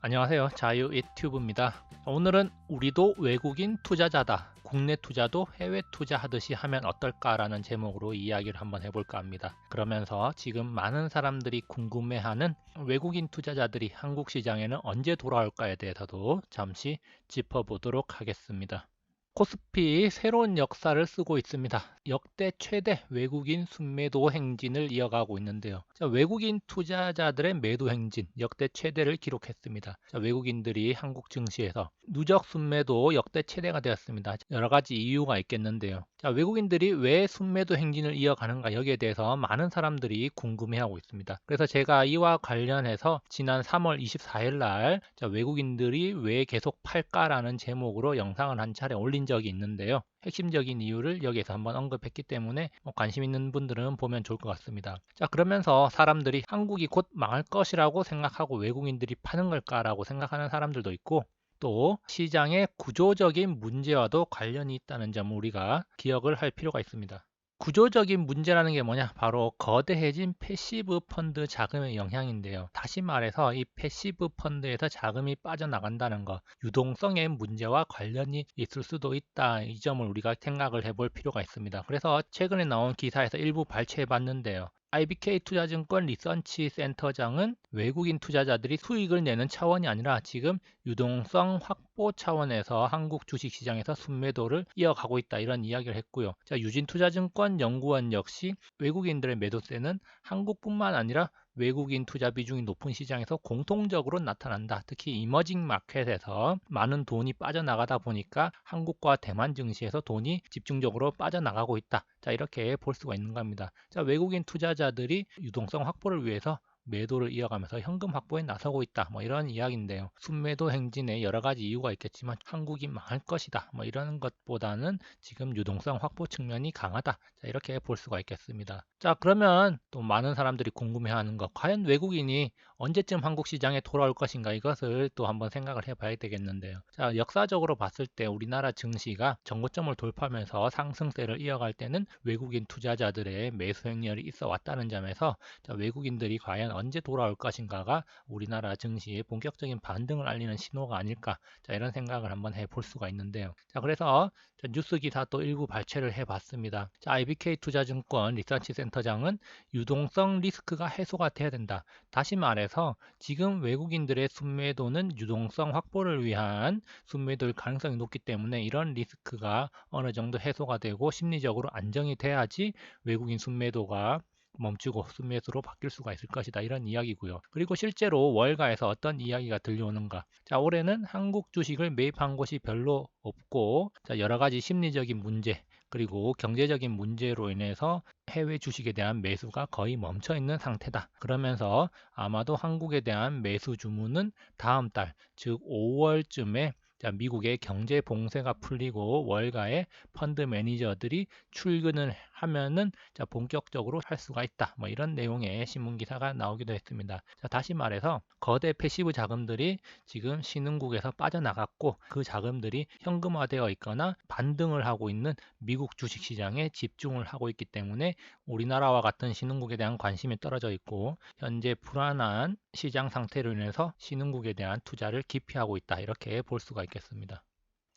안녕하세요. 자유이튜브입니다. 오늘은 우리도 외국인 투자자다. 국내 투자도 해외 투자하듯이 하면 어떨까라는 제목으로 이야기를 한번 해볼까 합니다. 그러면서 지금 많은 사람들이 궁금해하는 외국인 투자자들이 한국 시장에는 언제 돌아올까에 대해서도 잠시 짚어보도록 하겠습니다. 코스피 새로운 역사를 쓰고 있습니다. 역대 최대 외국인 순매도 행진을 이어가고 있는데요. 외국인 투자자들의 매도 행진 역대 최대를 기록했습니다. 외국인들이 한국 증시에서 누적 순매도 역대 최대가 되었습니다. 여러 가지 이유가 있겠는데요. 외국인들이 왜 순매도 행진을 이어가는가 여기에 대해서 많은 사람들이 궁금해하고 있습니다. 그래서 제가 이와 관련해서 지난 3월 24일 날 외국인들이 왜 계속 팔까라는 제목으로 영상을 한 차례 올린 적이 있는데요. 핵심적인 이유를 여기에서 한번 언급했기 때문에 관심 있는 분들은 보면 좋을 것 같습니다. 그러면서 사람들이 한국이 곧 망할 것이라고 생각하고 외국인들이 파는 걸까라고 생각하는 사람들도 있고, 또 시장의 구조적인 문제와도 관련이 있다는 점을 우리가 기억을 할 필요가 있습니다. 구조적인 문제라는 게 뭐냐? 바로 거대해진 패시브 펀드 자금의 영향인데요. 다시 말해서 이 패시브 펀드에서 자금이 빠져나간다는 것, 유동성의 문제와 관련이 있을 수도 있다. 이 점을 우리가 생각을 해볼 필요가 있습니다. 그래서 최근에 나온 기사에서 일부 발췌해 봤는데요. IBK 투자증권 리서치 센터장은 외국인 투자자들이 수익을 내는 차원이 아니라 지금 유동성 확보 차원에서 한국 주식시장에서 순매도를 이어가고 있다, 이런 이야기를 했고요. 유진투자증권 연구원 역시 외국인들의 매도세는 한국뿐만 아니라 외국인 투자 비중이 높은 시장에서 공통적으로 나타난다. 특히 이머징 마켓에서 많은 돈이 빠져나가다 보니까 한국과 대만 증시에서 돈이 집중적으로 빠져나가고 있다. 이렇게 볼 수가 있는 겁니다. 외국인 투자자들이 유동성 확보를 위해서 매도를 이어가면서 현금 확보에 나서고 있다, 이런 이야기인데요. 순매도 행진에 여러 가지 이유가 있겠지만 한국이 망할 것이다, 이런 것보다는 지금 유동성 확보 측면이 강하다, 이렇게 볼 수가 있겠습니다. 그러면 또 많은 사람들이 궁금해하는 것, 과연 외국인이 언제쯤 한국 시장에 돌아올 것인가, 이것을 또 한번 생각을 해봐야 되겠는데요. 역사적으로 봤을 때 우리나라 증시가 전고점을 돌파하면서 상승세를 이어갈 때는 외국인 투자자들의 매수 행렬이 있어 왔다는 점에서 외국인들이 과연 언제 돌아올 것인가가 우리나라 증시의 본격적인 반등을 알리는 신호가 아닐까, 이런 생각을 한번 해볼 수가 있는데요. 그래서 뉴스 기사 또 일부 발췌를 해봤습니다. IBK 투자증권 리서치 센터장은 유동성 리스크가 해소가 돼야 된다. 다시 말해서 지금 외국인들의 순매도는 유동성 확보를 위한 순매도일 가능성이 높기 때문에 이런 리스크가 어느 정도 해소가 되고 심리적으로 안정이 돼야지 외국인 순매도가 멈추고 순매수로 바뀔 수가 있을 것이다, 이런 이야기고요. 그리고 실제로 월가에서 어떤 이야기가 들려오는가? 올해는 한국 주식을 매입한 곳이 별로 없고, 여러 가지 심리적인 문제 그리고 경제적인 문제로 인해서 해외 주식에 대한 매수가 거의 멈춰 있는 상태다. 그러면서 아마도 한국에 대한 매수 주문은 다음 달, 즉 5월쯤에 미국의 경제 봉쇄가 풀리고 월가의 펀드 매니저들이 출근을 하면은 본격적으로 할 수가 있다, 이런 내용의 신문 기사가 나오기도 했습니다. 다시 말해서 거대 패시브 자금들이 지금 신흥국에서 빠져나갔고 그 자금들이 현금화되어 있거나 반등을 하고 있는 미국 주식시장에 집중을 하고 있기 때문에 우리나라와 같은 신흥국에 대한 관심이 떨어져 있고, 현재 불안한 시장 상태로 인해서 신흥국에 대한 투자를 기피하고 있다, 이렇게 볼 수가 있겠습니다.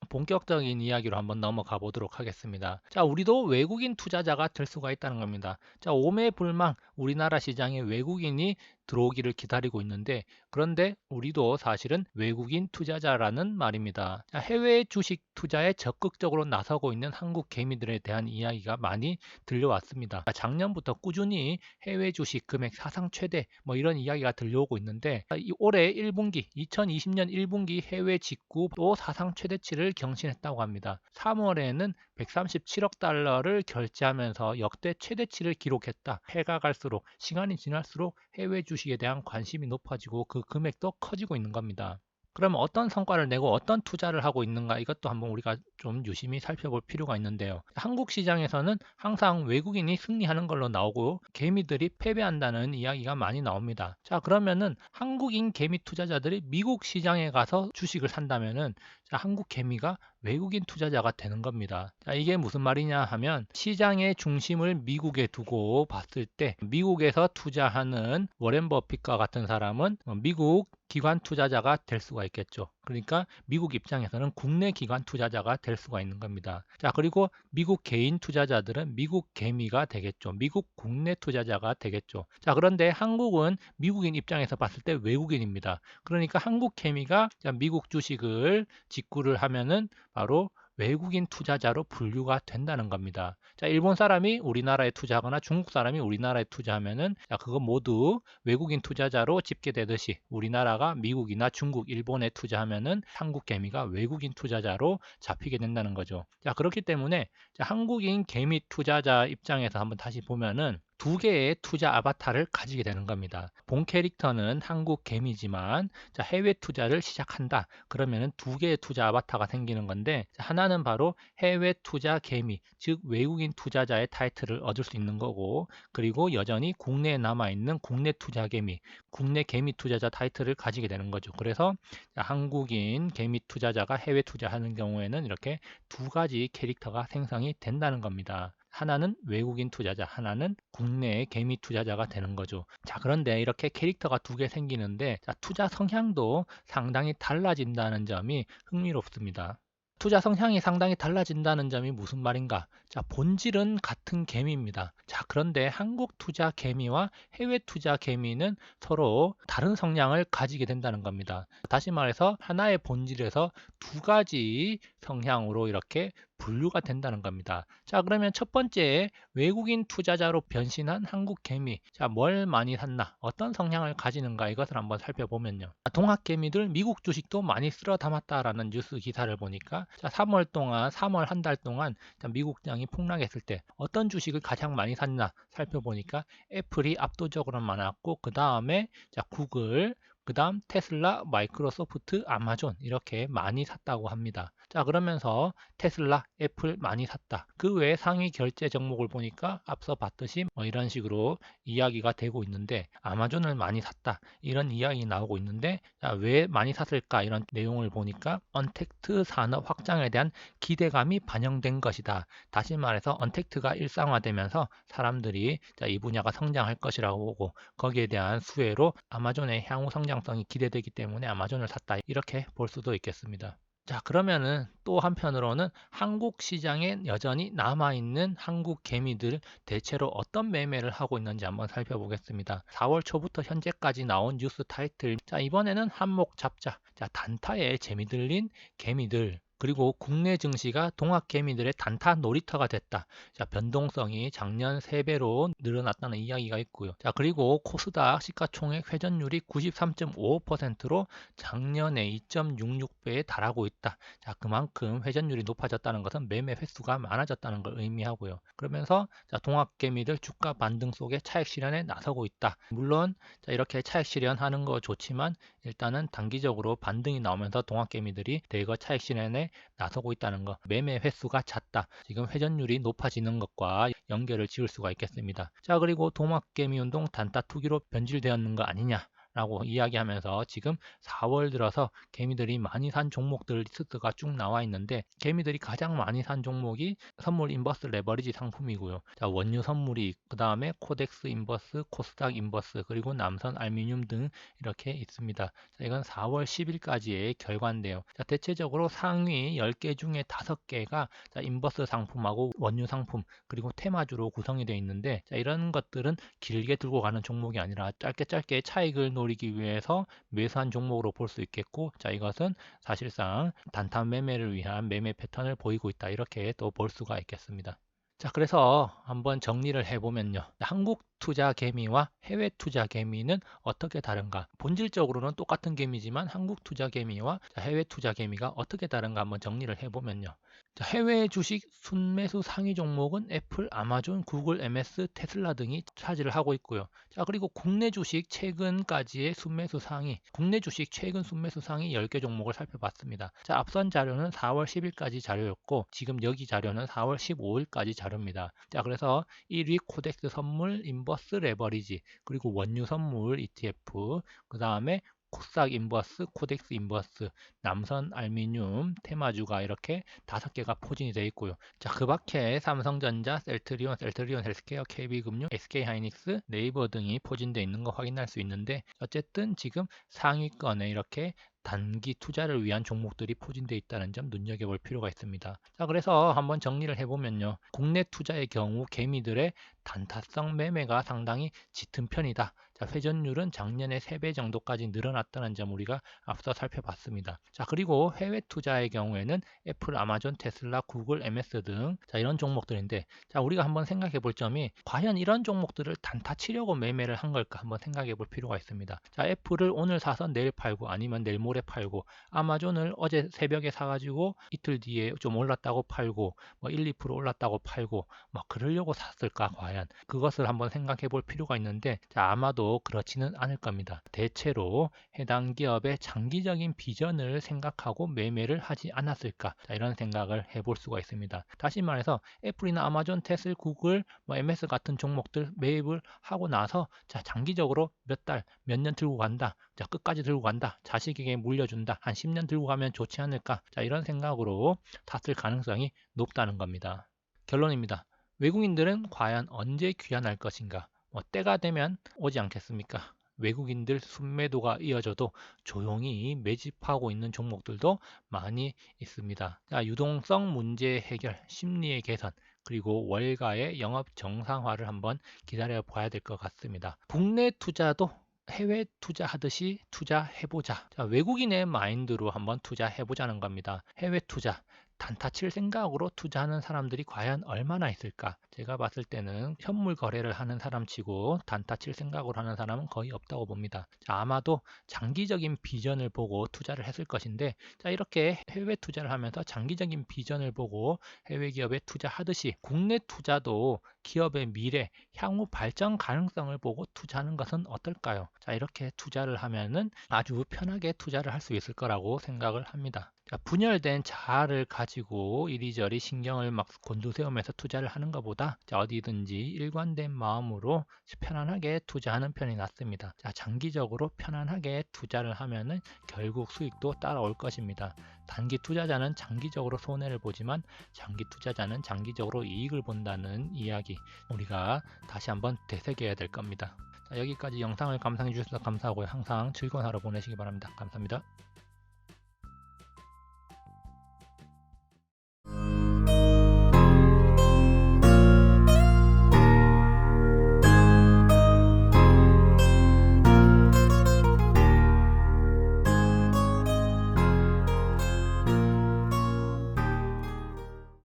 본격적인 이야기로 한번 넘어가 보도록 하겠습니다. 우리도 외국인 투자자가 될 수가 있다는 겁니다. 오매불망 우리나라 시장에 외국인이 들어오기를 기다리고 있는데, 그런데 우리도 사실은 외국인 투자자라는 말입니다. 해외 주식 투자에 적극적으로 나서고 있는 한국 개미들에 대한 이야기가 많이 들려왔습니다. 작년부터 꾸준히 해외 주식 금액 사상 최대 이런 이야기가 들려오고 있는데, 올해 1분기 2020년 1분기 해외 직구도 사상 최대치를 경신했다고 합니다. 3월에는 137억 달러를 결제하면서 역대 최대치를 기록했다. 해가 갈수록, 시간이 지날수록 해외 주식에 대한 관심이 높아지고 그 금액도 커지고 있는 겁니다. 그러면 어떤 성과를 내고 어떤 투자를 하고 있는가, 이것도 한번 우리가 좀 유심히 살펴볼 필요가 있는데요. 한국 시장에서는 항상 외국인이 승리하는 걸로 나오고 개미들이 패배한다는 이야기가 많이 나옵니다. 그러면은 한국인 개미 투자자들이 미국 시장에 가서 주식을 산다면은 한국 개미가 외국인 투자자가 되는 겁니다. 자, 이게 무슨 말이냐 하면 시장의 중심을 미국에 두고 봤을 때 미국에서 투자하는 워렌 버핏과 같은 사람은 미국 기관 투자자가 될 수가 있겠죠. 그러니까 미국 입장에서는 국내 기관 투자자가 될 수가 있는 겁니다. 자, 그리고 미국 개인 투자자들은 미국 개미가 되겠죠. 미국 국내 투자자가 되겠죠. 자, 그런데 한국은 미국인 입장에서 봤을 때 외국인입니다. 그러니까 한국 개미가 미국 주식을 직구를 하면은 바로 외국인 투자자로 분류가 된다는 겁니다. 자, 일본 사람이 우리나라에 투자하거나 중국 사람이 우리나라에 투자하면은 그거 모두 외국인 투자자로 집계되듯이 우리나라가 미국이나 중국, 일본에 투자하면은 한국 개미가 외국인 투자자로 잡히게 된다는 거죠. 자, 그렇기 때문에 한국인 개미 투자자 입장에서 한번 다시 보면은 두 개의 투자 아바타를 가지게 되는 겁니다. 본 캐릭터는 한국 개미지만 해외 투자를 시작한다. 그러면은 두 개의 투자 아바타가 생기는 건데 하나는 바로 해외 투자 개미, 즉 외국인 투자자의 타이틀을 얻을 수 있는 거고 그리고 여전히 국내에 남아있는 국내 투자 개미, 국내 개미 투자자 타이틀을 가지게 되는 거죠. 그래서 한국인 개미 투자자가 해외 투자하는 경우에는 이렇게 두 가지 캐릭터가 생성이 된다는 겁니다. 하나는 외국인 투자자, 하나는 국내의 개미 투자자가 되는 거죠. 자, 그런데 이렇게 캐릭터가 두 개 생기는데 투자 성향도 상당히 달라진다는 점이 흥미롭습니다. 투자 성향이 상당히 달라진다는 점이 무슨 말인가? 자, 본질은 같은 개미입니다. 자, 그런데 한국 투자 개미와 해외 투자 개미는 서로 다른 성향을 가지게 된다는 겁니다. 다시 말해서 하나의 본질에서 두 가지 성향으로 이렇게 분류가 된다는 겁니다. 자, 그러면 첫 번째 외국인 투자자로 변신한 한국 개미. 자, 뭘 많이 샀나? 어떤 성향을 가지는가? 이것을 한번 살펴보면요. 동학 개미들 미국 주식도 많이 쓸어 담았다라는 뉴스 기사를 보니까 3월 동안 3월 한 달 동안 미국장이 폭락했을 때 어떤 주식을 가장 많이 샀나 살펴보니까 애플이 압도적으로 많았고 그 다음에 구글, 그 다음 테슬라, 마이크로소프트, 아마존 이렇게 많이 샀다고 합니다. 자, 그러면서 테슬라, 애플 많이 샀다. 그 외에 상위 결제 종목을 보니까 앞서 봤듯이 이런 식으로 이야기가 되고 있는데 아마존을 많이 샀다. 이런 이야기 나오고 있는데 왜 많이 샀을까 이런 내용을 보니까 언택트 산업 확장에 대한 기대감이 반영된 것이다. 다시 말해서 언택트가 일상화되면서 사람들이 이 분야가 성장할 것이라고 보고 거기에 대한 수혜로 아마존의 향후 성장성이 기대되기 때문에 아마존을 샀다. 이렇게 볼 수도 있겠습니다. 자, 그러면은 또 한편으로는 한국 시장에 여전히 남아있는 한국 개미들 대체로 어떤 매매를 하고 있는지 한번 살펴보겠습니다. 4월 초부터 현재까지 나온 뉴스 타이틀. 자, 이번에는 한몫 잡자. 자, 단타에 재미 들린 개미들. 그리고 국내 증시가 동학 개미들의 단타 놀이터가 됐다. 자, 변동성이 작년 3배로 늘어났다는 이야기가 있고요. 자, 그리고 코스닥 시가총액 회전율이 93.55%로 작년에 2.66배에 달하고 있다. 자, 그만큼 회전율이 높아졌다는 것은 매매 횟수가 많아졌다는 걸 의미하고요. 그러면서 동학 개미들 주가 반등 속에 차익 실현에 나서고 있다. 물론 이렇게 차익 실현하는 거 좋지만 일단은 단기적으로 반등이 나오면서 동학 개미들이 대거 차익 실현에 나서고 있다는 거, 매매 횟수가 잦다. 지금 회전율이 높아지는 것과 연결을 지을 수가 있겠습니다. 자, 그리고 동학개미 운동 단타 투기로 변질되었는 거 아니냐? 라고 이야기하면서 지금 4월 들어서 개미들이 많이 산 종목들 리스트가 쭉 나와 있는데 개미들이 가장 많이 산 종목이 선물 인버스 레버리지 상품이고요. 자, 원유 선물이 그 다음에 코덱스 인버스, 코스닥 인버스 그리고 남선 알미늄 등 이렇게 있습니다. 자, 이건 4월 10일까지의 결과인데요. 자, 대체적으로 상위 10개 중에 5개가 인버스 상품하고 원유 상품 그리고 테마주로 구성이 되어 있는데 이런 것들은 길게 들고 가는 종목이 아니라 짧게 차익을 노리기 위해서 매수한 종목으로 볼 수 있겠고 이것은 사실상 단타 매매를 위한 매매 패턴을 보이고 있다 이렇게 또 볼 수가 있겠습니다. 자, 그래서 한번 정리를 해보면요. 한국 투자 개미와 해외 투자 개미는 어떻게 다른가? 본질적으로는 똑같은 개미지만 한국 투자 개미와 해외 투자 개미가 어떻게 다른가 한번 정리를 해보면요. 자, 해외 주식 순매수 상위 종목은 애플, 아마존, 구글, MS, 테슬라 등이 차지를 하고 있고요. 자, 그리고 국내 주식 최근까지의 순매수 상위, 국내 주식 최근 순매수 상위 10개 종목을 살펴봤습니다. 자, 앞선 자료는 4월 10일까지 자료였고 지금 여기 자료는 4월 15일까지 자료입니다. 자, 그래서 1위 코덱스 선물, 인버스 레버리지, 그리고 원유 선물 ETF, 그 다음에 코스닥 인버스, 코덱스 인버스, 남선 알미늄, 테마주가 이렇게 5개가 포진이 되어 있고요. 자, 그 밖에 삼성전자, 셀트리온, 헬스케어, KB금융, SK하이닉스, 네이버 등이 포진되어 있는 거 확인할 수 있는데, 어쨌든 지금 상위권에 이렇게 단기 투자를 위한 종목들이 포진되어 있다는 점 눈여겨볼 필요가 있습니다. 자, 그래서 한번 정리를 해보면요. 국내 투자의 경우 개미들의 단타성 매매가 상당히 짙은 편이다. 자, 회전율은 작년에 3배 정도까지 늘어났다는 점 우리가 앞서 살펴봤습니다. 자, 그리고 해외 투자의 경우에는 애플, 아마존, 테슬라, 구글, MS 등 자, 이런 종목들인데, 자, 우리가 한번 생각해 볼 점이 과연 이런 종목들을 단타 치려고 매매를 한 걸까 한번 생각해 볼 필요가 있습니다. 자, 애플을 오늘 사서 내일 팔고 아니면 내일 모레 팔고, 아마존을 어제 새벽에 사가지고 이틀 뒤에 좀 올랐다고 팔고, 뭐 1, 2% 올랐다고 팔고, 뭐 그러려고 샀을까 과연? 그것을 한번 생각해 볼 필요가 있는데, 자, 아마도 그렇지는 않을 겁니다. 대체로 해당 기업의 장기적인 비전을 생각하고 매매를 하지 않았을까? 자, 이런 생각을 해볼 수가 있습니다. 다시 말해서 애플이나 아마존, 테슬, 구글, 뭐 MS 같은 종목들 매입을 하고 나서 자, 장기적으로 몇 달, 몇 년 들고 간다. 자, 끝까지 들고 간다. 자식에게 물려준다. 한 10년 들고 가면 좋지 않을까? 자, 이런 생각으로 탔을 가능성이 높다는 겁니다. 결론입니다. 외국인들은 과연 언제 귀환할 것인가? 뭐 때가 되면 오지 않겠습니까? 외국인들 순매도가 이어져도 조용히 매집하고 있는 종목들도 많이 있습니다. 자, 유동성 문제 해결, 심리의 개선, 그리고 월가의 영업 정상화를 한번 기다려 봐야 될 것 같습니다. 국내 투자도 해외 투자하듯이 투자해보자. 자, 외국인의 마인드로 한번 투자해보자는 겁니다. 해외 투자. 단타 칠 생각으로 투자하는 사람들이 과연 얼마나 있을까? 제가 봤을 때는 현물 거래를 하는 사람치고 단타 칠 생각으로 하는 사람은 거의 없다고 봅니다. 자, 아마도 장기적인 비전을 보고 투자를 했을 것인데, 자, 이렇게 해외 투자를 하면서 장기적인 비전을 보고 해외 기업에 투자하듯이 국내 투자도 기업의 미래, 향후 발전 가능성을 보고 투자하는 것은 어떨까요? 자, 이렇게 투자를 하면은 아주 편하게 투자를 할 수 있을 거라고 생각을 합니다. 자, 분열된 자아를 가지고 이리저리 신경을 막 곤두세우면서 투자를 하는 것보다 자, 어디든지 일관된 마음으로 편안하게 투자하는 편이 낫습니다. 자, 장기적으로 편안하게 투자를 하면은 결국 수익도 따라올 것입니다. 단기 투자자는 장기적으로 손해를 보지만 장기 투자자는 장기적으로 이익을 본다는 이야기 우리가 다시 한번 되새겨야 될 겁니다. 자, 여기까지 영상을 감상해 주셔서 감사하고요. 항상 즐거운 하루 보내시기 바랍니다. 감사합니다.